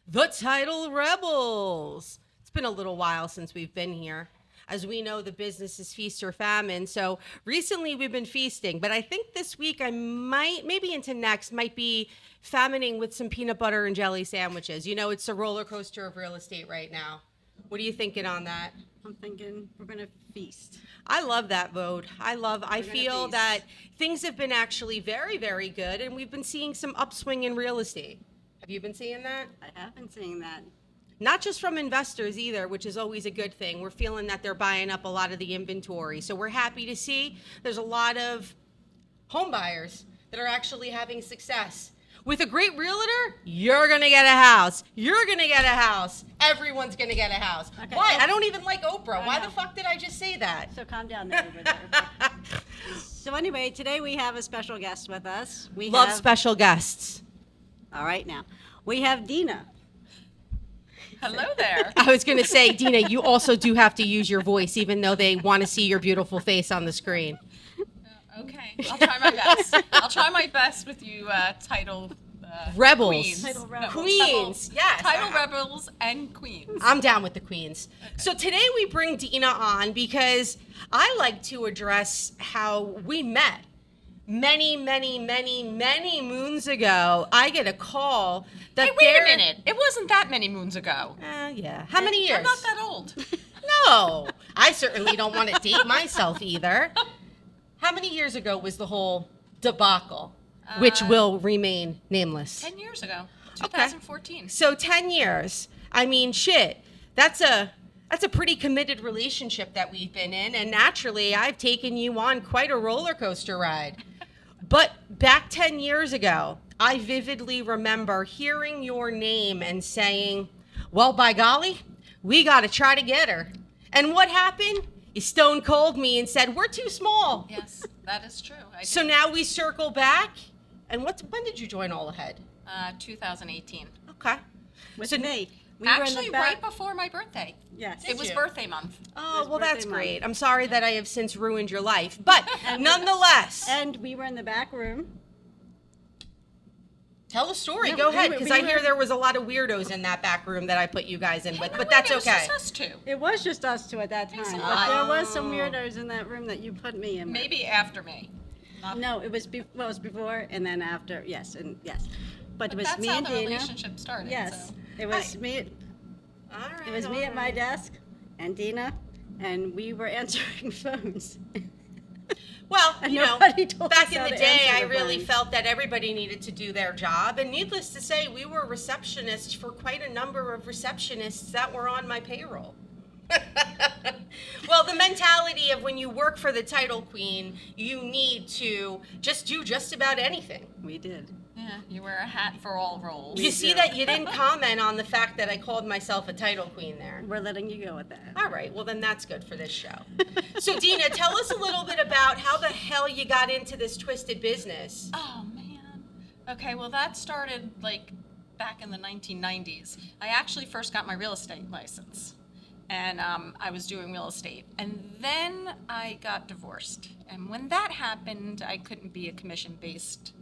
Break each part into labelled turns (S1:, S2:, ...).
S1: The Title Rebels. It's been a little while since we've been here. As we know, the business is feast or famine. So recently we've been feasting, but I think this week I might, maybe into next, might be famining with some peanut butter and jelly sandwiches. You know, it's a roller coaster of real estate right now. What are you thinking on that?
S2: I'm thinking we're going to feast.
S1: I love that mode. I feel
S2: feast.
S1: that things have been actually very, very good, and we've been seeing some upswing in real estate. Have you been seeing that?
S2: I have been seeing that.
S1: Not just from investors either, which is always a good thing. We're feeling that they're buying up a lot of the inventory. So we're happy to see there's a lot of home buyers that are actually having success. With a great realtor, you're going to get a house. You're going to get a house. Everyone's going to get a house.
S2: Okay.
S1: Why? I don't even like Oprah.
S2: I
S1: Why
S2: know.
S1: the fuck did I just say that?
S2: So calm down there. So anyway, today we have a special guest with us. We
S1: Love
S2: have,
S1: special guests.
S2: All right, now. We have Deena.
S3: Hello there.
S1: I was going to say, Deena, you also do have to use your voice, even though they want to see your beautiful face on the screen.
S3: Okay, I'll try my best. I'll try my best with you, title
S1: Rebels.
S3: queens.
S2: Title rebels.
S1: Queens, yes.
S3: Title rebels and queens.
S1: I'm down with the queens. So today we bring Deena on because I like to address how we met. Many moons ago, I get a call that
S3: Hey, wait a minute. It wasn't that many moons ago.
S1: Yeah. How many years?
S3: I'm not that old.
S1: No. I certainly don't want to date myself either. How many years ago was the whole debacle, which will remain nameless?
S3: 10 years ago. 2014.
S1: So 10 years. I mean, shit. That's a pretty committed relationship that we've been in, and naturally, I've taken you on quite a roller coaster ride. But back 10 years ago, I vividly remember hearing your name and saying, well, by golly, we got to try to get her. And what happened? You stone cold me and said, we're too small.
S3: Yes, that is true.
S1: So now we circle back. And when did you join All Ahead?
S3: 2018.
S1: Okay.
S2: With
S1: So-
S2: me. We
S3: Actually,
S2: were in the
S3: right
S2: back.
S3: before my birthday.
S2: Yes.
S3: It was
S1: you?
S3: birthday month.
S1: Oh,
S2: His
S1: well, that's
S2: birthday month.
S1: great. I'm sorry that I have since ruined your life. But nonetheless,
S2: And we were in the back room.
S1: tell the story.
S2: No,
S1: Go
S2: we
S1: ahead,
S2: were-
S1: because
S2: we
S1: I hear
S2: were-
S1: there was a lot of weirdos in that back room that I put you guys in with.
S3: Hey,
S1: But
S3: no,
S1: that's
S3: it was
S1: okay.
S3: just us two.
S2: It was just us two at that time.
S3: Thanks a
S2: But
S3: lot.
S2: there was some weirdos in that room that you put me in. with.
S3: Maybe after me.
S2: No, it was it was before and then after. Yes, and yes. But it was
S3: That's
S2: me
S3: how
S2: and
S3: the
S2: Deena.
S3: relationship started.
S2: Yes.
S3: So.
S2: It was
S1: Hi.
S2: me.
S1: All right,
S2: It was me at my desk and Deena, and we were answering phones.
S1: Well,
S2: And
S1: you know,
S2: nobody told
S1: back
S2: us
S1: in
S2: how
S1: the
S2: to
S1: day,
S2: answer
S1: I
S2: the
S1: really
S2: phone.
S1: felt that everybody needed to do their job. And needless to say, we were receptionists for quite a number of receptionists that were on my payroll. Well, the mentality of when you work for the title queen, you need to just do just about anything.
S2: We did.
S3: Yeah, you wear a hat for all roles.
S1: You see
S2: do.
S1: that you didn't comment on the fact that I called myself a title queen there.
S2: We're letting you go with that.
S1: All right, well then that's good for this show. So Deena, tell us a little bit about how the hell you got into this twisted business.
S3: Oh man. Okay, well that started like back in the 1990s. I actually first got my real estate license, and I was doing real estate, and then I got divorced. And when that happened, I couldn't be a commission-based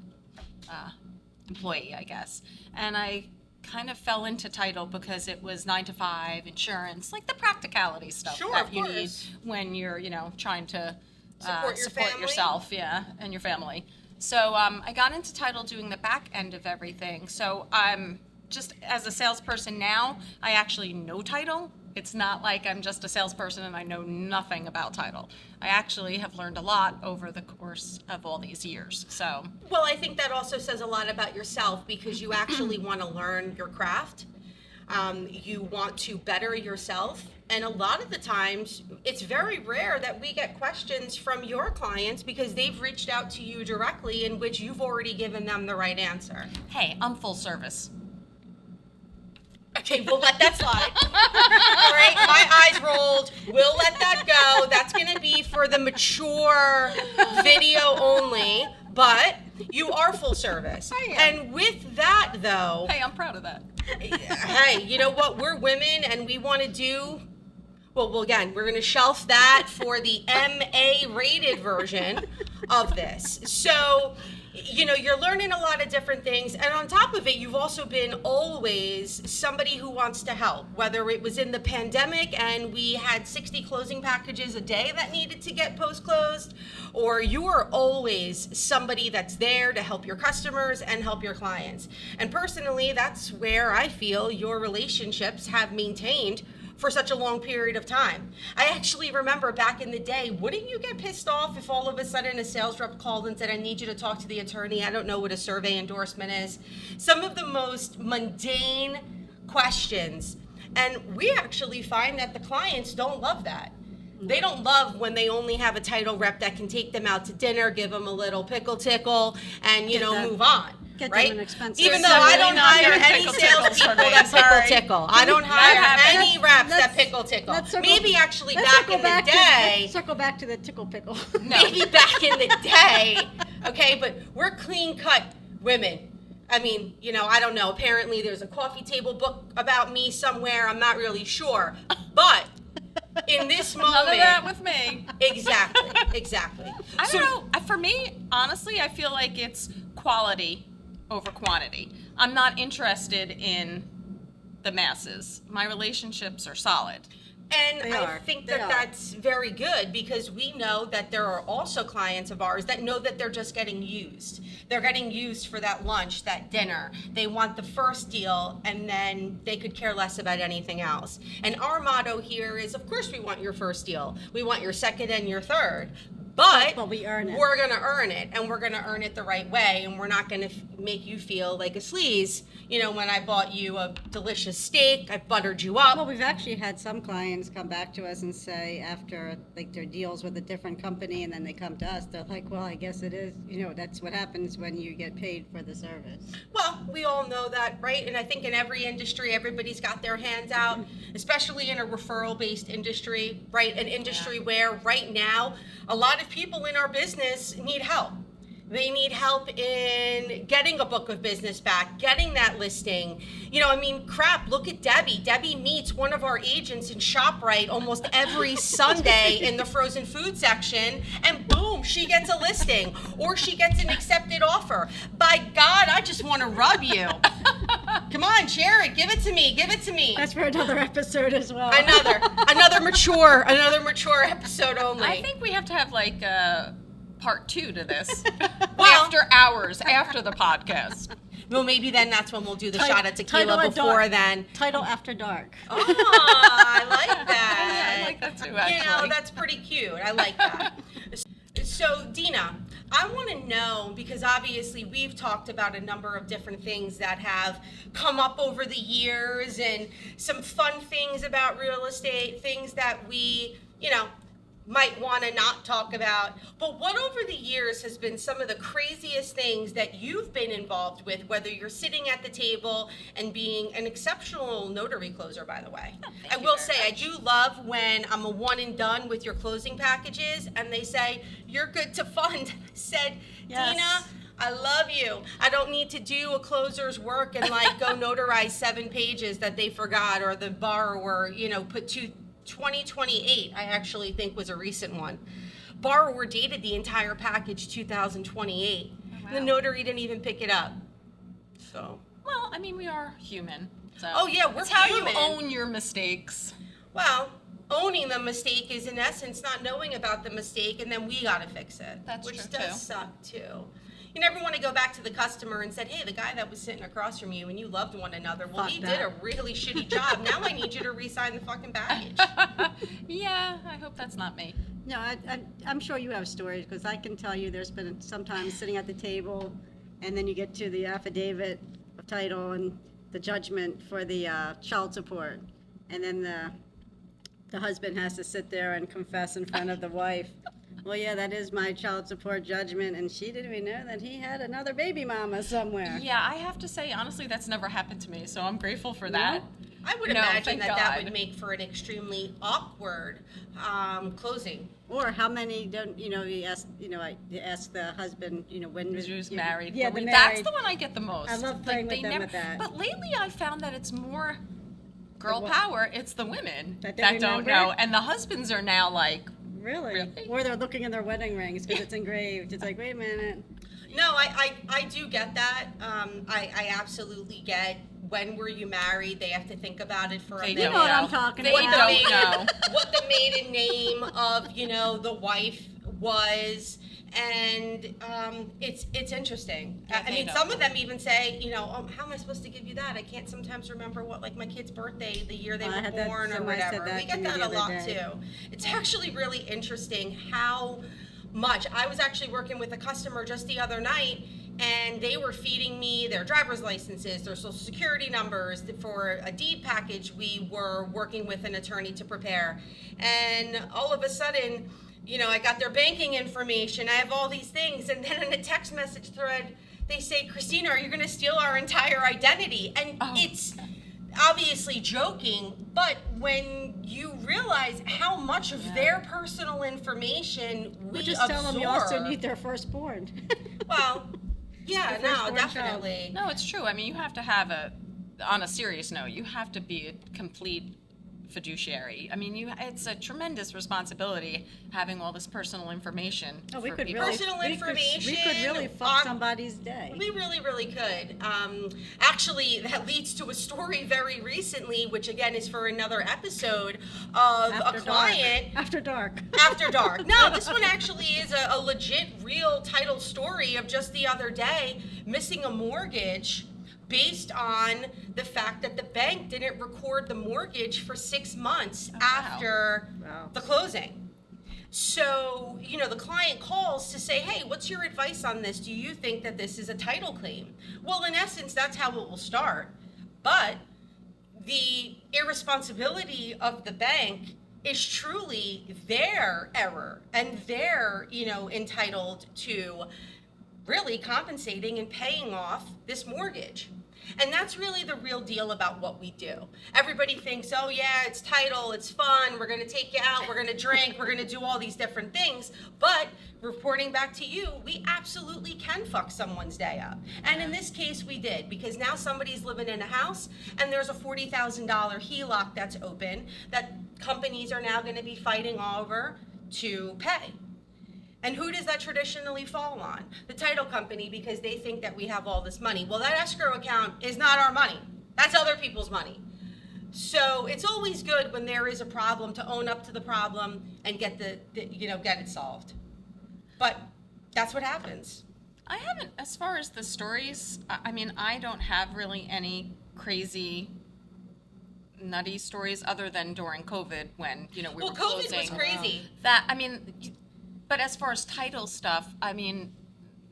S3: employee, I guess, and I kind of fell into title because it was 9 to 5 insurance, like the practicality stuff
S1: Sure,
S3: that
S1: of
S3: you need
S1: course.
S3: when you're, trying to
S1: Support your family?
S3: yourself, yeah, and your family. So I got into title doing the back end of everything. So I'm just as a salesperson now, I actually know title. It's not like I'm just a salesperson and I know nothing about title. I actually have learned a lot over the course of all these years. So
S1: Well, I think that also says a lot about yourself because you actually want to learn your craft. You want to better yourself. And a lot of the times, it's very rare that we get questions from your clients because they've reached out to you directly in which you've already given them the right answer.
S3: hey, I'm full service.
S1: Okay, we'll let that slide. All right, my eyes rolled. We'll let that go. That's going to be for the mature video only, but you are full service.
S3: I am.
S1: And with that, though,
S3: Hey, I'm proud of that.
S1: hey, you know what? We're women and we want to do. Well, again, we're going to shelf that for the MA rated version of this. So, you're learning a lot of different things. And on top of it, you've also been always somebody who wants to help, whether it was in the pandemic and we had 60 closing packages a day that needed to get post-closed, or you are always somebody that's there to help your customers and help your clients. And personally, that's where I feel your relationships have maintained for such a long period of time. I actually remember back in the day, wouldn't you get pissed off if all of a sudden a sales rep called and said, I need you to talk to the attorney. I don't know what a survey endorsement is. Some of the most mundane questions. And we actually find that the clients don't love that. They don't love when they only have a title rep that can take them out to dinner, give them a little pickle tickle, and, move on.
S2: Get
S1: right?
S2: them an expensive.
S1: Even though I don't hire any
S3: pickle tickles
S1: salespeople
S3: for me,
S1: that
S3: sorry.
S1: pickle tickle. I don't hire any reps that pickle tickle. Maybe actually back in the day.
S2: Let's circle back to the tickle pickle.
S1: Maybe back in the day. Okay, but we're clean cut women. I mean, I don't know. Apparently there's a coffee table book about me somewhere. I'm not really sure. But in this moment.
S3: None of that with me.
S1: Exactly.
S3: I don't know. For me, honestly, I feel like it's quality over quantity. I'm not interested in the masses. My relationships are solid.
S1: And I think that that's very good, because we know that there are also clients of ours that know that they're just getting used. They're getting used for that lunch, that dinner. They want the first deal, and then they could care less about anything else. And our motto here is, of course we want your first deal. We want your second and your third. But
S2: we earn it.
S1: We're going to earn it, and we're going to earn it the right way, and we're not going to make you feel like a sleaze. When I bought you a delicious steak, I buttered you up.
S2: Well, we've actually had some clients come back to us and say, after their deals with a different company, and then they come to us, they're like, well, I guess it is, that's what happens when you get paid for the service.
S1: Well, we all know that, right? And I think in every industry, everybody's got their hands out, especially in a referral-based industry, right? An industry where right now, a lot of people in our business need help. They need help in getting a book of business back, getting that listing. Crap, look at Debbie. Debbie meets one of our agents in ShopRite almost every Sunday in the frozen food section, and boom, she gets a listing, or she gets an accepted offer. By God, I just want to rub you. Come on, share it. Give it to me.
S2: That's for another episode as well.
S1: Another mature episode only.
S3: I think we have to have like part 2 to this.
S1: Well,
S3: after hours, after the podcast.
S1: Well, maybe then that's when we'll do the shot of tequila
S2: title
S1: before then.
S2: Title After Dark.
S1: Oh, I like that.
S3: I like that too, actually.
S1: That's pretty cute. I like that. So, Deena, I want to know, because obviously we've talked about a number of different things that have come up over the years, and some fun things about real estate, things that we, might want to not talk about. But what over the years has been some of the craziest things that you've been involved with, whether you're sitting at the table and being an exceptional notary closer, by the way? I will say, I do love when I'm a one and done with your closing packages and they say, you're good to fund. I said,
S2: Yes.
S1: Deena, I love you. I don't need to do a closer's work and go notarize 7 pages that they forgot, or the borrower, put 2028, I actually think was a recent one. Borrower dated the entire package 2028.
S3: Oh, wow.
S1: The notary didn't even pick it up. So.
S3: Well, I mean, we are human. So
S1: Oh yeah, we're
S3: it's how
S1: human.
S3: you own your mistakes.
S1: Well, owning the mistake is in essence not knowing about the mistake, and then we gotta fix it.
S3: That's
S1: which
S3: true,
S1: does
S3: too.
S1: suck too. You never want to go back to the customer and said, hey, the guy that was sitting across from you and you loved one another, well,
S2: Fuck
S1: he
S2: that.
S1: did a really shitty job. Now I need you to re-sign the fucking package.
S3: Yeah, I hope that's not me.
S2: No, I'm sure you have stories, because I can tell you there's been sometimes sitting at the table, and then you get to the affidavit of title and the judgment for the child support, and then the husband has to sit there and confess in front of the wife. Well, yeah, that is my child support judgment, and she didn't even know that he had another baby mama somewhere.
S3: Yeah, I have to say, honestly, that's never happened to me, so I'm grateful for that.
S1: I would
S3: No,
S1: imagine
S3: thank
S1: that
S3: God.
S1: would make for an extremely awkward closing.
S2: Or how many don't, you ask, you ask the husband, when
S3: Who's
S2: you-
S3: married.
S2: Yeah,
S3: But
S2: the
S3: that's
S2: married.
S3: the one I get the most.
S2: I love playing with
S3: they
S2: them with that.
S3: But lately I found that it's more girl
S2: what?
S3: power. It's the women
S2: That
S3: that,
S2: they
S3: don't
S2: remember?
S3: know. And the husbands are now like,
S2: Really?
S3: Really?
S2: Or they're looking in their wedding rings because it's engraved. It's like, wait a minute.
S1: No, I do get that. I absolutely get, when were you married? They have to think about it for a
S3: They
S1: minute.
S2: You know what I'm talking
S3: They
S2: about.
S3: don't know.
S1: What the maiden name of, the wife was. And it's interesting.
S3: Yeah,
S1: I
S3: they
S1: mean,
S3: don't.
S1: some of them even say, oh, how am I supposed to give you that? I can't sometimes remember what, like, my kid's birthday, the year they
S2: I
S1: were
S2: had that-
S1: born or
S2: somebody said
S1: whatever.
S2: that
S1: We
S2: to
S1: get
S2: me
S1: that
S2: the
S1: a
S2: other
S1: lot
S2: day.
S1: too. It's actually really interesting how much. I was actually working with a customer just the other night, and they were feeding me their driver's licenses, their social security numbers for a deed package we were working with an attorney to prepare. And all of a sudden, I got their banking information, I have all these things, and then in a text message thread, they say, Christina, are you going to steal our entire identity? And it's obviously joking, but when you realize how much of their personal information we
S2: Or just
S1: absorb,
S2: tell them you also need their firstborn.
S1: well, yeah,
S2: The
S1: no,
S2: firstborn child.
S1: definitely.
S3: No, it's true. I mean, you have to have on a serious note, you have to be a complete fiduciary. I mean, it's a tremendous responsibility having all this personal information
S2: Oh, we
S3: for
S2: could
S3: people.
S2: really,
S1: Personal
S2: we could
S1: information
S2: really fuck somebody's day.
S1: We really, really could. Actually, that leads to a story very recently, which again is for another episode, of
S2: After
S1: a client.
S2: After dark.
S1: After dark. No, this one actually is a legit, real title story of just the other day, missing a mortgage based on the fact that the bank didn't record the mortgage for 6 months after
S2: Wow.
S1: the closing. So, the client calls to say, hey, what's your advice on this? Do you think that this is a title claim? Well, in essence, that's how it will start. But the irresponsibility of the bank is truly their error, and they're, entitled to really compensating and paying off this mortgage. And that's really the real deal about what we do. Everybody thinks, oh yeah, it's title, it's fun, we're gonna take you out, we're gonna drink, we're gonna do all these different things. But reporting back to you, we absolutely can fuck someone's day up. And in this case, we did, because now somebody's living in a house and there's a $40,000 HELOC that's open that companies are now gonna be fighting over to pay. And who does that traditionally fall on? The title company, because they think that we have all this money. Well, that escrow account is not our money. That's other people's money. So it's always good when there is a problem to own up to the problem and get get it solved. But that's what happens.
S3: I haven't, as far as the stories, I mean, I don't have really any crazy nutty stories other than during COVID when, we were
S1: Well,
S3: closing.
S1: COVID was crazy.
S3: That, I mean, but as far as title stuff, I mean,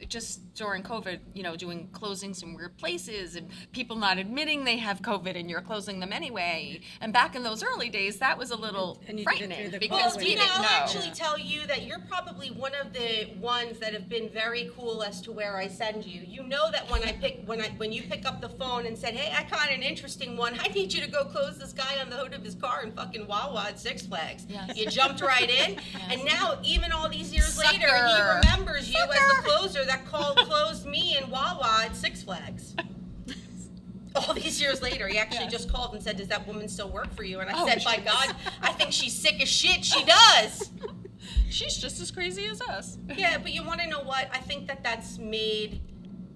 S3: just during COVID, doing closings in weird places and people not admitting they have COVID and you're closing them anyway. And back in those early days, that was a little
S2: And you did it
S3: frightening
S2: through the
S3: because
S2: COVID.
S3: we
S1: Deena,
S3: didn't
S1: I'll
S3: know.
S1: actually tell you that you're probably one of the ones that have been very cool as to where I send you. You know that when you pick up the phone and said, hey, I caught an interesting one, I need you to go close this guy on the hood of his car in fucking Wawa at Six Flags.
S3: Yes.
S1: You jumped right in, and now even all these years later, he
S3: Sucker.
S1: remembers you as the closer that closed me in Wawa at Six Flags. All these years later, he actually just called and said, does that woman still work for you? And I said, by God, I think she's sick as shit. She does.
S3: She's just as crazy as us.
S1: Yeah, but you want to know what? I think that that's made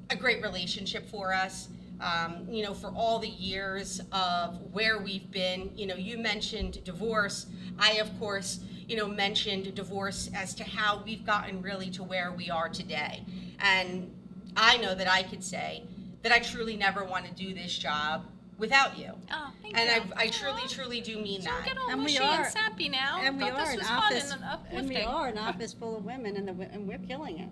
S1: a great relationship for us. For all the years of where we've been. You mentioned divorce. I, of course, mentioned divorce as to how we've gotten really to where we are today. And I know that I could say that I truly never want to do this job without you.
S3: Oh, thank
S1: And
S3: you.
S1: I truly do mean
S3: Don't
S1: that.
S3: get all
S2: And we
S3: mushy
S2: are-
S3: and sappy now.
S2: And we
S3: Thought
S2: are
S3: this
S2: an
S3: was
S2: office,
S3: fun and
S2: and we
S3: uplifting.
S2: are an office full of women, and we're killing it.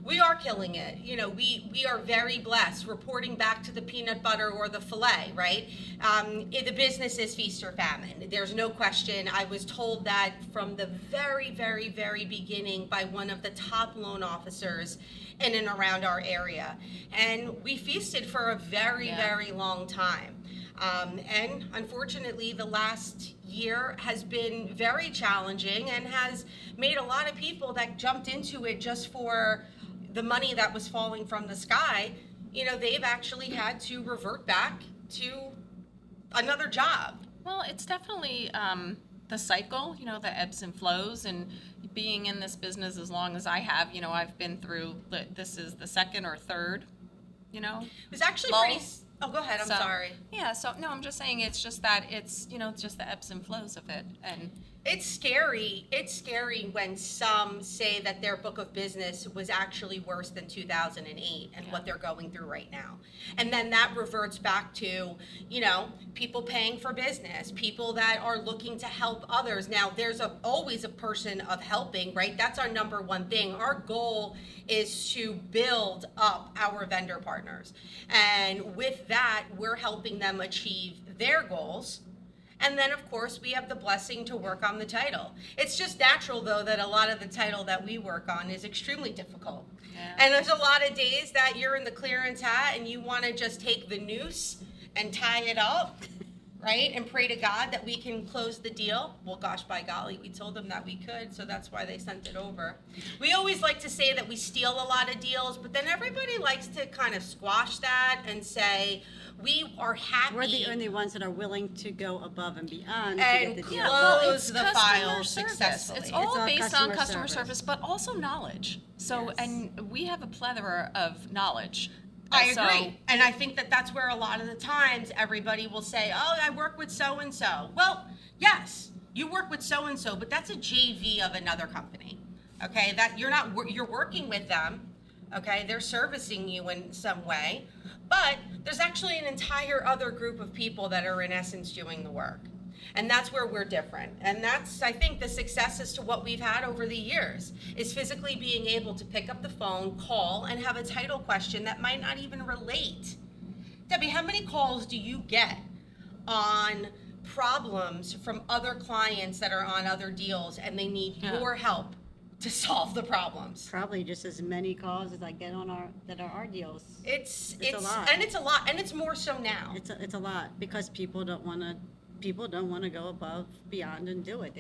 S1: We are killing it. We are very blessed. Reporting back to the peanut butter or the filet, right? The business is feast or famine. There's no question. I was told that from the very, very, very beginning by one of the top loan officers in and around our area. And we feasted for a very, very long time. And unfortunately, the last year has been very challenging and has made a lot of people that jumped into it just for the money that was falling from the sky, they've actually had to revert back to another job.
S3: Well, it's definitely the cycle, the ebbs and flows, and being in this business as long as I have, I've been through, this is the second or third,
S1: It was actually
S3: lull.
S1: pretty. Oh, go ahead. I'm sorry.
S3: Yeah, so no, I'm just saying it's just that it's, it's just the ebbs and flows of it. And
S1: It's scary. It's scary when some say that their book of business was actually worse than 2008 and what they're going through right now. And then that reverts back to, people paying for business, people that are looking to help others. Now, there's always a person of helping, right? That's our number one thing. Our goal is to build up our vendor partners. And with that, we're helping them achieve their goals. And then, of course, we have the blessing to work on the title. It's just natural, though, that a lot of the title that we work on is extremely difficult.
S3: Yeah.
S1: And there's a lot of days that you're in the clearance hat and you want to just take the noose and tie it up, right? And pray to God that we can close the deal. Well, gosh, by golly, we told them that we could, so that's why they sent it over. We always like to say that we steal a lot of deals, but then everybody likes to kind of squash that and say, we are happy.
S2: We're the only ones that are willing to go above and beyond to
S1: And
S2: get the deal.
S1: close the
S3: customer
S1: file
S3: service.
S1: successfully.
S3: It's all
S2: all
S3: based
S2: customer
S3: on customer
S2: service.
S3: service, but also knowledge. So,
S2: Yes.
S3: and we have a plethora of knowledge.
S1: I
S3: So-
S1: agree. And I think that that's where a lot of the times everybody will say, oh, I work with so-and-so. Well, yes, you work with so-and-so, but that's a JV of another company. Okay, that you're working with them. Okay, they're servicing you in some way, but there's actually an entire other group of people that are in essence doing the work. And that's where we're different. And that's, I think, the success as to what we've had over the years is physically being able to pick up the phone, call, and have a title question that might not even relate. Debbie, how many calls do you get on problems from other clients that are on other deals and they need your help to solve the problems?
S2: Probably just as many calls as I get on our deals.
S1: It's
S2: a lot.
S1: And it's a lot, and it's more so now.
S2: It's a lot because people don't want to go above, beyond and do it.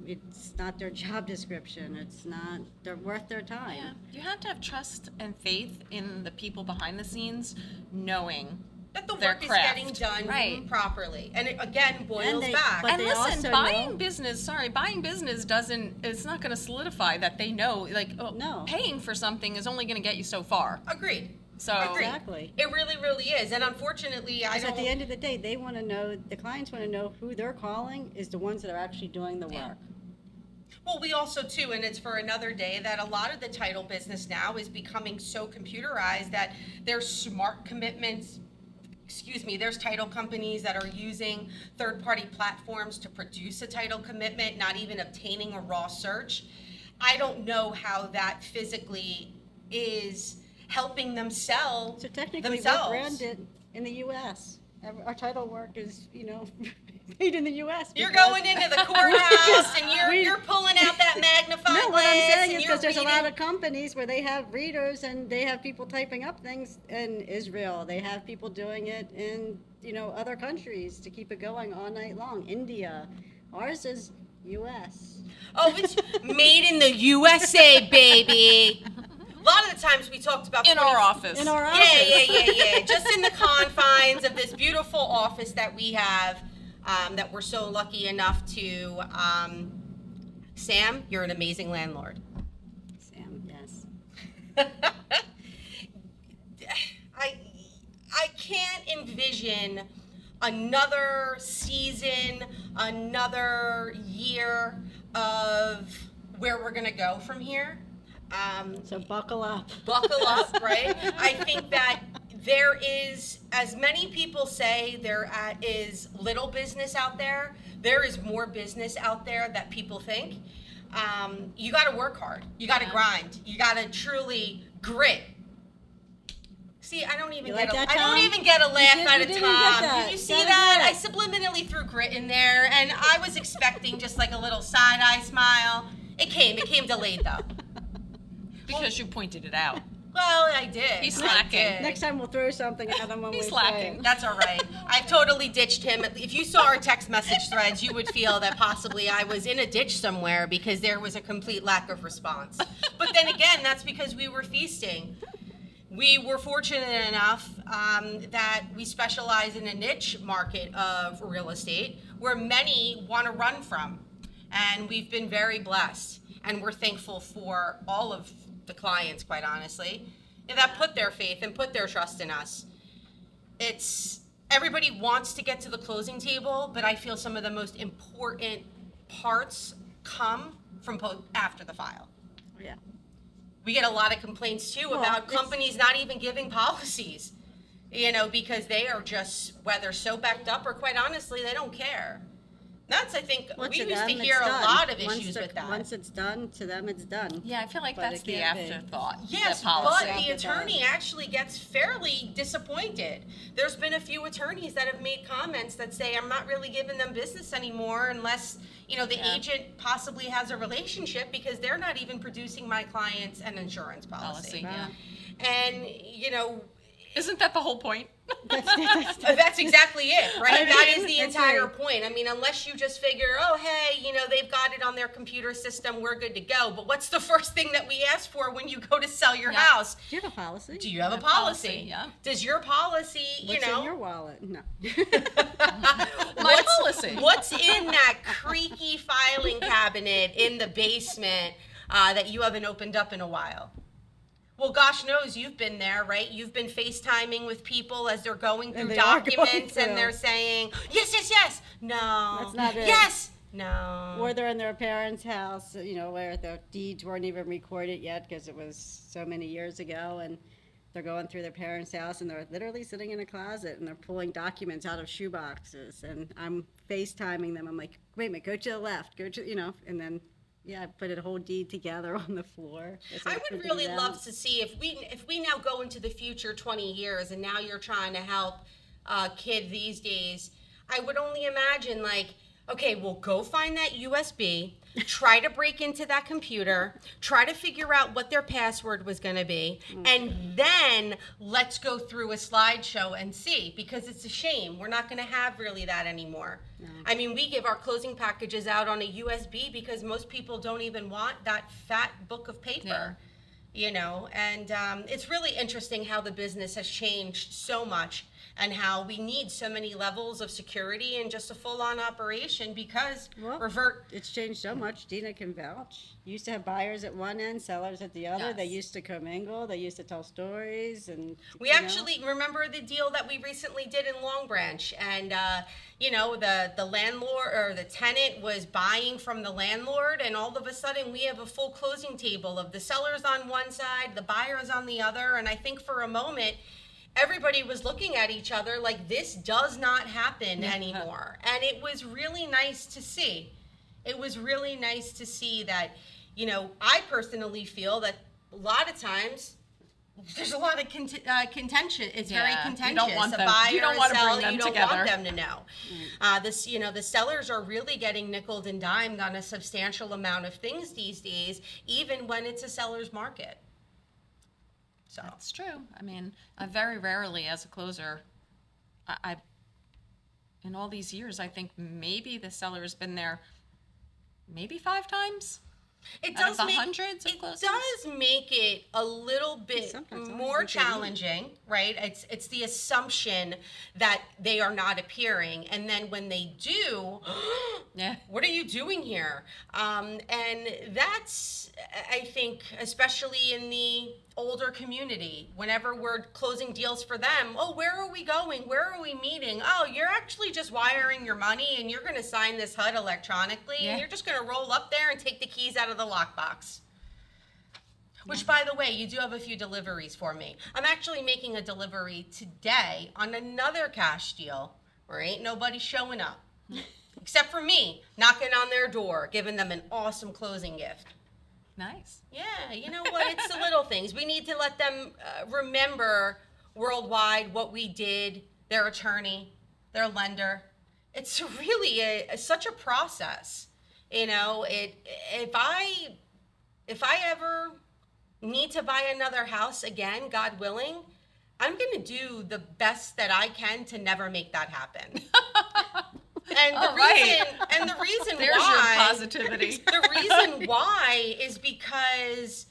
S2: It's not their job description. It's not, they're worth their time.
S3: Yeah, you have to have trust and faith in the people behind the scenes, knowing
S1: That the
S3: their
S1: work is
S3: craft.
S1: getting done
S3: Right.
S1: properly. And it, again, boils back.
S2: but
S3: And
S2: they
S3: listen,
S2: also
S3: buying
S2: know-
S3: business it's not going to solidify that they know,
S2: No.
S3: paying for something is only going to get you so far.
S1: Agreed.
S3: So,
S1: Agreed.
S2: Exactly.
S1: It really, really is. And unfortunately, I
S2: Because
S1: don't.
S2: at the end of the day, they want to know, the clients want to know who they're calling is the ones that are actually doing the
S3: Yeah.
S2: work.
S1: Well, we also, too, and it's for another day, that a lot of the title business now is becoming so computerized that there's smart commitments. There's title companies that are using third-party platforms to produce a title commitment, not even obtaining a raw search. I don't know how that physically is helping them sell
S2: So technically,
S1: themselves.
S2: we're branded in the U.S. Our title work is, made in the U.S.
S1: You're
S2: because-
S1: going into the courthouse and you're pulling out that magnifying
S2: No,
S1: glass.
S2: what I'm saying
S1: and
S2: is
S1: you're
S2: because there's a lot
S1: reading-
S2: of companies where they have readers and they have people typing up things in Israel. They have people doing it in, other countries to keep it going all night long. India. Ours is U.S.
S1: Oh, it's made in the USA, baby. A lot of the times we talked about
S3: in our office.
S2: In our
S1: Yeah,
S2: office.
S1: yeah. Just in the confines of this beautiful office that we have, that we're so lucky enough to. Sam, you're an amazing landlord.
S2: Sam, yes.
S1: I can't envision another season, another year of where we're gonna go from here.
S2: So buckle up.
S1: Buckle up, right? I think that there is, as many people say, there is little business out there. There is more business out there that people think. You got to work hard. You got to grind. You got to truly grit. See, I don't even
S2: You
S1: get
S2: like
S1: a,
S2: that,
S1: I don't
S2: Tom?
S1: even get a laugh
S2: You
S1: out of
S2: didn't
S1: Tom.
S2: get that.
S1: Did you see
S2: That was
S1: that? I
S2: it.
S1: subliminally threw grit in there, and I was expecting just like a little side eye smile. It came delayed though.
S3: because you pointed it out.
S1: Well, I did.
S3: He's
S1: I
S3: slacking.
S1: did.
S2: Next time we'll throw something at him when
S3: He's
S2: we
S3: slacking.
S2: say.
S1: That's all right. I've totally ditched him. If you saw our text message threads, you would feel that possibly I was in a ditch somewhere because there was a complete lack of response. But then again, that's because we were feasting. We were fortunate enough that we specialize in a niche market of real estate where many want to run from. And we've been very blessed. And we're thankful for all of the clients, quite honestly, that put their faith and put their trust in us. It's everybody wants to get to the closing table, but I feel some of the most important parts come from after the file.
S2: Yeah.
S1: We get a lot of complaints too about companies not even giving policies, because they are just, whether so backed up or quite honestly, they don't care. That's, I think, we used to hear a lot of issues with that.
S2: Once it's done, to them it's done.
S3: Yeah, I feel like
S2: But
S3: that's
S2: it
S3: the
S2: can't be.
S3: afterthought.
S1: Yes,
S3: the policy.
S1: but the attorney actually gets fairly disappointed. There's been a few attorneys that have made comments that say, I'm not really giving them business anymore unless, the agent possibly has a relationship, because they're not even producing my clients an insurance policy.
S3: Yeah.
S1: And,
S3: Isn't that the whole point?
S1: that's exactly it, right? That is the
S2: that's
S1: entire
S2: right.
S1: point. I mean, unless you just figure, oh, hey, they've got it on their computer system, we're good to go. But what's the first thing that we ask for when you go to sell your house?
S2: Do you have a policy?
S1: Do you have a policy?
S3: Yeah.
S1: Does your policy,
S2: What's in your wallet? No.
S3: My policy.
S1: What's in that creaky filing cabinet in the basement that you haven't opened up in a while? Well, gosh knows you've been there, right? You've been FaceTiming with people as they're going through
S2: they are
S1: documents
S2: going through.
S1: and they're saying, yes, no.
S2: That's not it.
S1: Yes, no.
S2: Or they're in their parents' house, where the deeds weren't even recorded yet because it was so many years ago, and they're going through their parents' house and they're literally sitting in a closet and they're pulling documents out of shoe boxes, and I'm FaceTiming them. I'm like, wait a minute, go to the left, go to, and then. Yeah, I put a whole deed together on the floor.
S1: I would really love to see if we now go into the future 20 years and now you're trying to help a kid these days. I would only imagine, like, okay, well, go find that USB, try to break into that computer, try to figure out what their password was going to be, and then let's go through a slideshow and see, because it's a shame. We're not going to have really that anymore. No. I mean, we give our closing packages out on a USB because most people don't even want that fat book of paper. Yeah. And it's really interesting how the business has changed so much, and how we need so many levels of security and just a full-on operation because
S2: it's changed so much. Deena can vouch. You used to have buyers at one end, sellers at the other.
S3: Yes.
S2: They used to commingle. They used to tell stories, and
S1: we actually remember the deal that we recently did in Long Branch, and the landlord or the tenant was buying from the landlord, and all of a sudden we have a full closing table of the sellers on one side, the buyers on the other, and I think for a moment everybody was looking at each other like this does not happen anymore. And it was really nice to see. It was really nice to see that, I personally feel that a lot of times there's a lot of contention. It's very contentious.
S3: You don't want
S1: a
S3: them.
S1: buyer,
S3: You don't want to bring them
S1: you don't
S3: together.
S1: want them to know. The sellers are really getting nickeled and dimed on a substantial amount of things these days, even when it's a seller's market. So.
S3: That's true. I mean, I very rarely, as a closer, I in all these years, I think maybe the seller has been there maybe 5 times.
S1: It
S3: out
S1: does
S3: of the
S1: make
S3: hundreds of closings?
S1: does make it a little bit
S2: Sometimes
S1: more
S2: it's only
S1: challenging, right? It's the assumption that they are not appearing, and then when they do,
S3: Yeah.
S1: what are you doing here? And that's, I think, especially in the older community, whenever we're closing deals for them, oh, where are we going? Where are we meeting? Oh, you're actually just wiring your money and you're going to sign this HUD electronically,
S3: Yeah.
S1: and you're just going to roll up there and take the keys out of the lockbox. Which, by the way, you do have a few deliveries for me. I'm actually making a delivery today on another cash deal where ain't nobody showing up. Except for me, knocking on their door, giving them an awesome closing gift.
S3: Nice.
S1: Yeah, you know what? It's the little things. We need to let them remember worldwide what we did, their attorney, their lender. It's really such a process. If I ever need to buy another house again, God willing, I'm going to do the best that I can to never make that happen. And the reason
S3: There's
S1: why
S3: your positivity.
S1: The reason why is because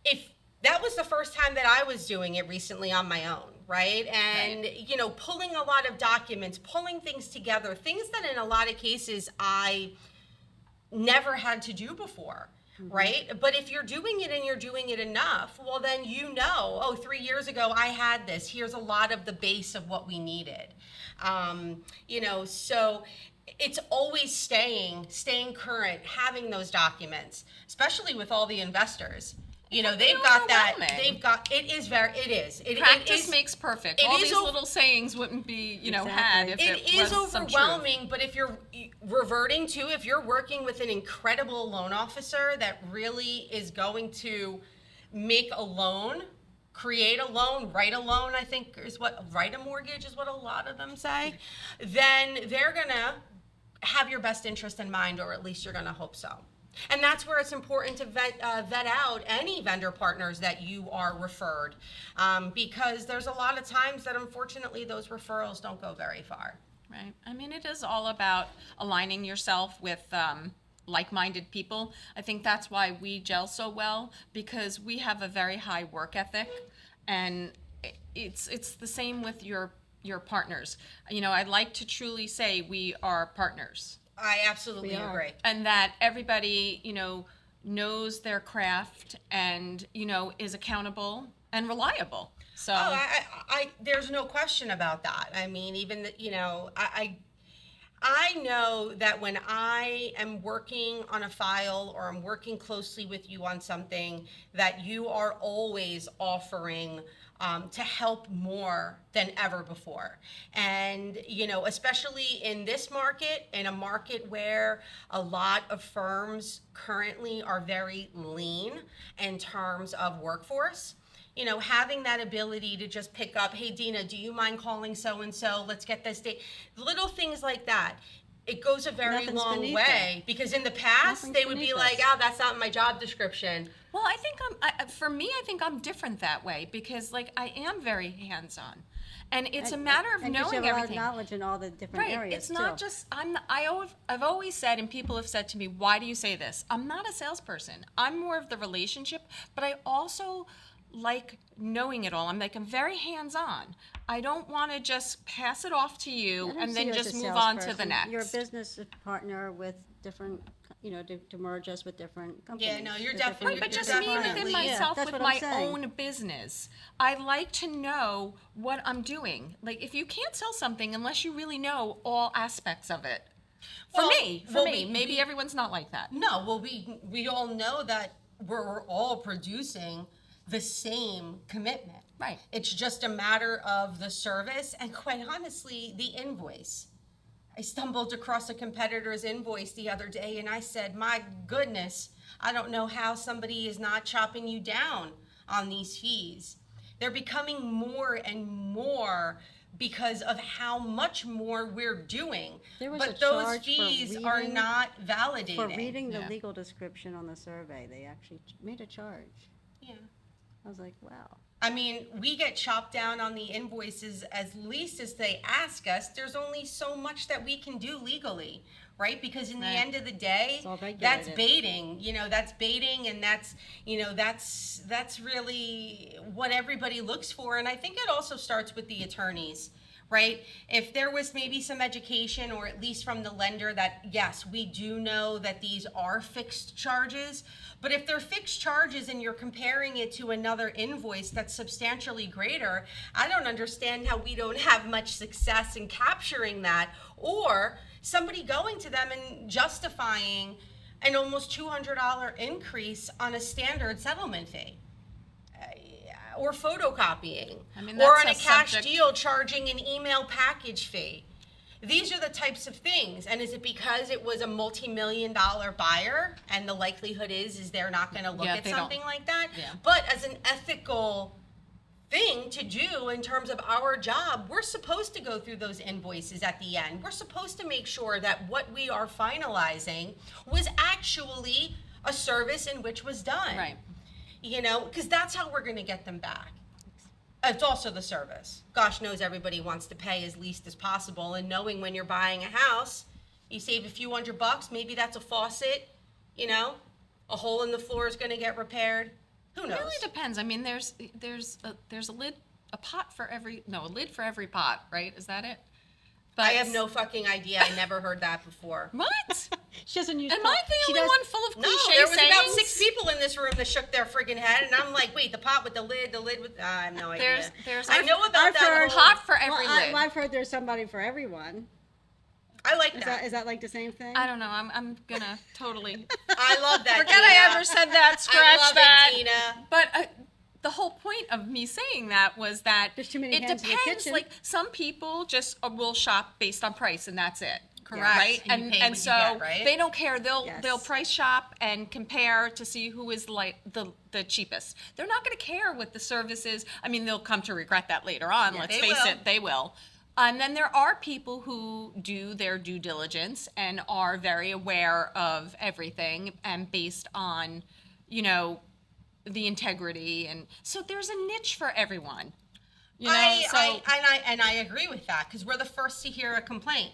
S1: if that was the first time that I was doing it recently on my own, right? And pulling a lot of documents, pulling things together, things that in a lot of cases I never had to do before. Right? But if you're doing it and you're doing it enough, well, then oh, 3 years ago I had this. Here's a lot of the base of what we needed. So it's always staying current, having those documents, especially with all the investors. They've got that. It is.
S3: Practice makes perfect. All these
S1: o-
S3: little sayings wouldn't be,
S2: Exactly.
S3: had if
S1: It
S3: it
S1: is
S3: was some truth.
S1: overwhelming, but if you're if you're working with an incredible loan officer that really is going to make a loan, create a loan, write a loan, I think write a mortgage is what a lot of them say, then they're gonna have your best interest in mind, or at least you're gonna hope so. And that's where it's important to vet out any vendor partners that you are referred, because there's a lot of times that unfortunately those referrals don't go very far.
S3: Right. I mean, it is all about aligning yourself with like-minded people. I think that's why we gel so well, because we have a very high work ethic, and it's the same with your partners. I'd like to truly say we are partners.
S1: I absolutely
S2: We are.
S1: agree.
S3: And that everybody, knows their craft and, is accountable and reliable. So
S1: Oh, I there's no question about that. I mean, even I know that when I am working on a file or I'm working closely with you on something, that you are always offering to help more than ever before. And, especially in this market, in a market where a lot of firms currently are very lean in terms of workforce, having that ability to just pick up, hey, Deena, do you mind calling so-and-so? Let's get this date. Little things like that. It goes a very
S2: Nothing's
S1: long
S2: beneath
S1: way, because in the past,
S2: Nothing's
S1: they would be
S2: beneath
S1: like,
S2: us.
S1: oh, that's not in my job description.
S3: well, I think I think I'm different that way, because I am very hands-on, and it's a matter of
S2: And 'cause you
S3: knowing
S2: have a lot of
S3: everything.
S2: knowledge in all the different
S3: Right.
S2: areas
S3: It's not
S2: too.
S3: just I've always said, and people have said to me, why do you say this? I'm not a salesperson. I'm more of the relationship, but I also like knowing it all. I'm very hands-on. I don't want to just pass it off to you
S2: I don't
S3: and
S2: see
S3: then
S2: you as
S3: just
S2: a
S3: move on to the
S2: salesperson.
S3: next.
S2: You're a business partner with different, to merge us with different companies.
S1: no, you're
S2: with
S1: definitely-
S3: Right, but
S1: You're
S3: just me
S1: definitely-
S3: within
S1: Yeah,
S3: myself,
S2: that's
S3: with
S2: what I'm
S3: my
S2: saying.
S3: own business. I like to know what I'm doing. If you can't sell something unless you really know all aspects of it. For me, maybe everyone's not like that.
S1: No, well, we all know that we're all producing the same commitment.
S3: Right.
S1: It's just a matter of the service and, quite honestly, the invoice. I stumbled across a competitor's invoice the other day and I said, my goodness, I don't know how somebody is not chopping you down on these fees. They're becoming more and more because of how much more we're doing.
S2: There was
S1: But
S2: a
S1: those
S2: charge for
S1: fees are
S2: reading-
S1: not validating.
S2: For reading the
S3: Yeah.
S2: legal description on the survey, they actually made a charge.
S1: Yeah.
S2: I was like, wow.
S1: I mean, we get chopped down on the invoices as least as they ask us. There's only so much that we can do legally, right? Because in the
S3: Right.
S1: end of the day,
S2: It's all
S1: that's
S2: regulated.
S1: baiting. That's baiting, and that's really what everybody looks for. And I think it also starts with the attorneys, right? If there was maybe some education, or at least from the lender, that yes, we do know that these are fixed charges, but if they're fixed charges and you're comparing it to another invoice that's substantially greater, I don't understand how we don't have much success in capturing that, or somebody going to them and justifying an almost $200 increase on a standard settlement fee. Or photocopying,
S3: I mean,
S1: or
S3: that's
S1: on a
S3: a
S1: cash
S3: subject-
S1: deal charging an email package fee. These are the types of things. And is it because it was a multi-million-dollar buyer, and the likelihood is they're not going to look
S3: Yeah,
S1: at
S3: they don't.
S1: something like that?
S3: Yeah.
S1: But as an ethical thing to do in terms of our job, we're supposed to go through those invoices at the end. We're supposed to make sure that what we are finalizing was actually a service in which was done.
S3: Right.
S1: Because that's how we're going to get them back. It's also the service. Gosh knows everybody wants to pay as least as possible, and knowing when you're buying a house, you save a few $100, maybe that's a faucet, a hole in the floor is going to get repaired. Who
S3: It
S1: knows?
S3: really depends. I mean, there's a lid, a lid for every pot, right? Is that it? But
S1: I have no fucking idea. I never heard that before.
S3: What?
S2: She doesn't use.
S3: Am I
S2: she
S3: the only
S2: does-
S3: one full of
S1: No,
S3: cliche
S1: there was about
S3: sayings?
S1: 6 people in this room that shook their friggin' head, and I'm like, wait, the pot with the lid with. I have no idea.
S3: There's
S1: I know about
S2: I've
S1: that
S2: heard-
S1: whole.
S3: pot for every lid.
S2: I've heard there's somebody for everyone.
S1: I like
S2: Is
S1: that.
S2: that is that like the same thing?
S3: I don't know. I'm gonna totally
S1: I love that.
S3: forget
S1: Deena.
S3: I ever said that. Scratch
S1: I love
S3: that.
S1: it, Deena.
S3: But the whole point of me saying that was that
S2: There's too many
S3: it
S2: hands in the
S3: depends.
S2: kitchen.
S3: Like some people just will shop based on price, and that's it.
S1: Correct.
S3: Right,
S1: And you pay what you
S3: so
S1: get, right?
S3: they don't care. They'll
S2: Yes.
S3: price shop and compare to see who is like the cheapest. They're not going to care what the service is. I mean, they'll come to regret that later on.
S1: Yeah,
S3: let's
S1: they
S3: face
S1: will.
S3: it, they will. And then there are people who do their due diligence and are very aware of everything and based on, you know, the integrity. And so there's a niche for everyone. You know,
S1: I agree with that because we're the first to hear a complaint.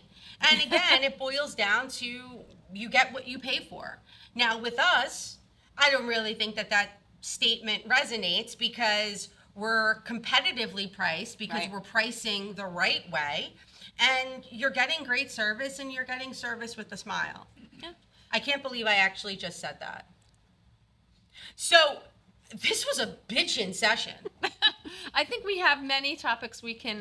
S1: And again, it boils down to you get what you pay for. Now, with us, I don't really think that statement resonates because we're competitively priced because
S3: Right.
S1: we're pricing the right way. And you're getting great service and you're getting service with a smile.
S3: Yeah.
S1: I can't believe I actually just said that. So, this was a bitchin' session.
S3: I think we have many topics we can.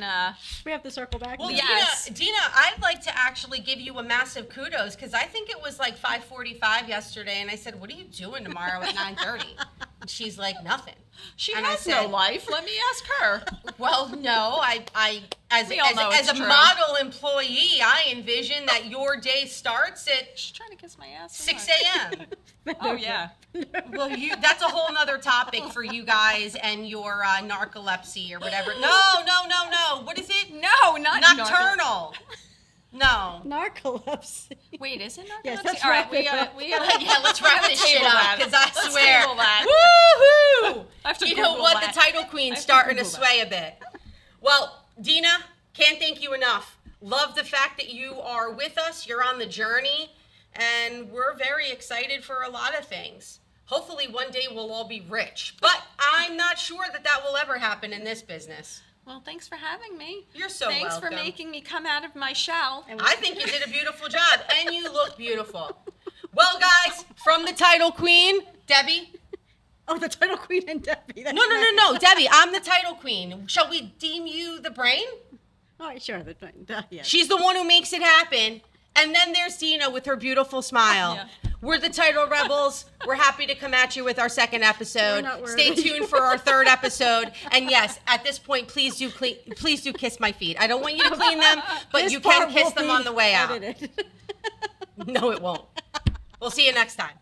S2: We have to circle back.
S1: Well,
S2: now.
S3: Yes.
S1: Deena, I'd like to actually give you a massive kudos because I think it was like 5:45 yesterday, and I said, "What are you doing tomorrow at 9:30?" And she's like, "Nothing."
S3: She
S1: And I
S3: has
S1: said-
S3: no life. Let me ask her.
S1: Well, no, as
S3: We all know
S1: as
S3: it's
S1: a
S3: true.
S1: model employee, I envision that your day starts at
S3: She's trying to kiss my ass.
S1: 6 a.m.
S3: Oh yeah.
S1: Well, that's a whole nother topic for you guys and your narcolepsy or whatever. No. What is it?
S3: No, not
S1: Nocturnal. No.
S2: Narcolepsy.
S3: Wait, is it not?
S2: Yes,
S3: Galaxy?
S2: let's
S3: All right,
S2: wrap
S3: we
S2: it
S3: gotta,
S2: up.
S3: we gotta,
S1: Yeah, let's wrap this shit
S3: table
S1: up
S3: that.
S1: because I
S3: Let's
S1: swear.
S3: table that.
S1: Woohoo!
S3: I have to
S1: You know
S3: Google
S1: what?
S3: that.
S1: The title queen's
S3: I have to
S1: starting to
S3: Google
S1: sway a bit. Well, Deena, can't thank you enough. Love the fact that you are with us. You're on the journey, and we're very excited for a lot of things. Hopefully, one day we'll all be rich, but I'm not sure that will ever happen in this business.
S3: Well, thanks for having me.
S1: You're so
S3: Thanks for
S1: welcome.
S3: making me come out of my shell.
S1: I think you did a beautiful job, and you look beautiful. Well, guys, from the title queen, Debbie.
S2: Oh, the title queen and Debbie. That's
S1: No,
S2: right.
S1: Debbie, I'm the title queen. Shall we deem you the brain?
S2: All right, sure. Yes.
S1: She's the one who makes it happen. And then there's Deena with her beautiful smile.
S3: Yeah.
S1: We're the Title Rebels. We're happy to come at you with our second episode.
S2: We're not
S1: Stay
S2: worthy.
S1: tuned for our third episode. And yes, at this point, please do kiss my feet. I don't want you to clean them, but
S2: This
S1: you can
S2: part
S1: kiss
S2: will
S1: them
S2: be
S1: on the way out.
S2: edited.
S1: No, it won't. We'll see you next time.